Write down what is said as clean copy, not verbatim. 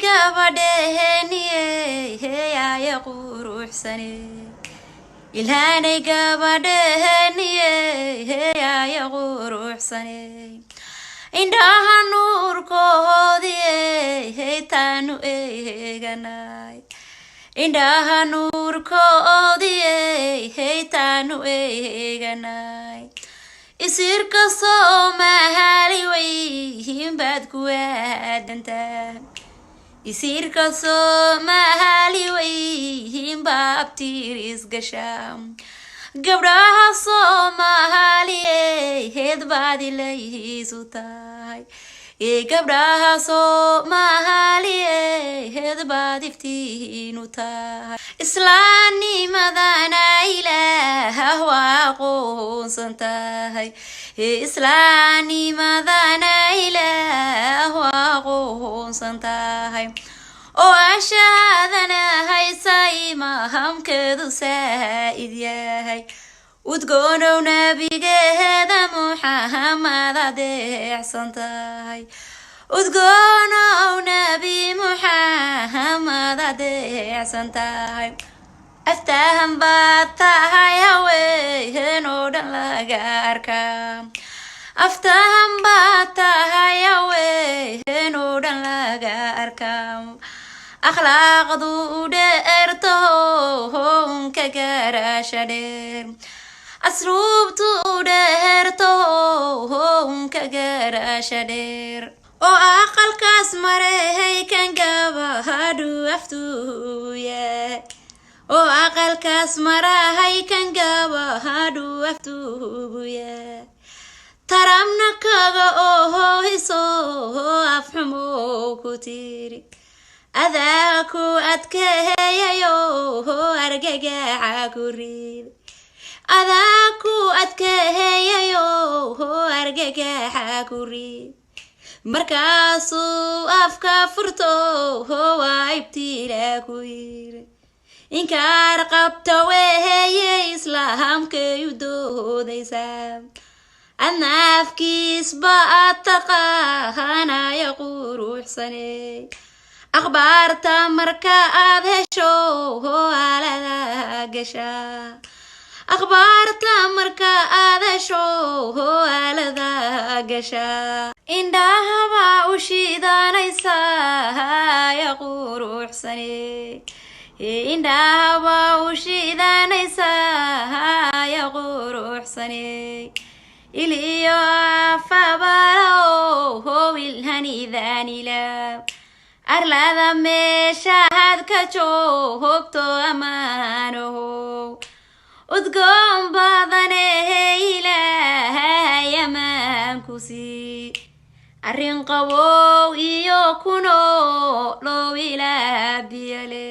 gabadheeni heeyaaya quruxsane ilaahay gabadheeni heeyaaya quruxsane indhaha nuurkoodii heytaanu eeganay indhaha nuurkoodii heytaanu eeganay isirka Soomaali wayhiin baad ku aadantaa isirka Soomaali wayhiin baad tiris gashaa gabdhaha Soomaali heed baad ilayhiisu tahay gabdhaha Soomaali heed baad iftiinu tahay islaamnimadana Ilaaha waa aqoonsan tahay islaamnimadana Ilaaha waa aqoonsan tahay oo ashadana haysay mahamkeedu saa'id yahay udgoonow nabigeeda Muhammad adeecsan tahay udgoonow nabi Muhammad adeecsan tahay aftahan baad tahay haweenoo dhan laga arkaa aftahan baad tahay haweenoo dhan laga arkaa akhlaaqdu dheerto honka garasha dheer asluubtu dheerto honka garasha dheer oo aqalkaas marehay kan gabadhu aftuuya oo aqalkaas marahay kan gabadhu aftuuya taramna kaga hiso afxumo ku tiri adaaku adkeeyayo argagaxa ku riid adaaku adkeeyayo argagaxa ku riid markaasuu afka furto waa ibtila ku yiri inkaar qabta weeye islaamkay doodaysaa adna afkiis baad taqaanaya quruxsane akhbaarta marka aad hesho alada gasha akhbaarta marka aad hesho alada gasha indhaha baa u shiidanaysa ya quruxsane indhaha baa u shiidanaysa ya quruxsane iliyo afabalo wilhanidanila arlada meeshaad ka joogto amaanoho udgoon badane Ilaahay amaanku sii arrin qabow iyo kuno loo Ilaah biyale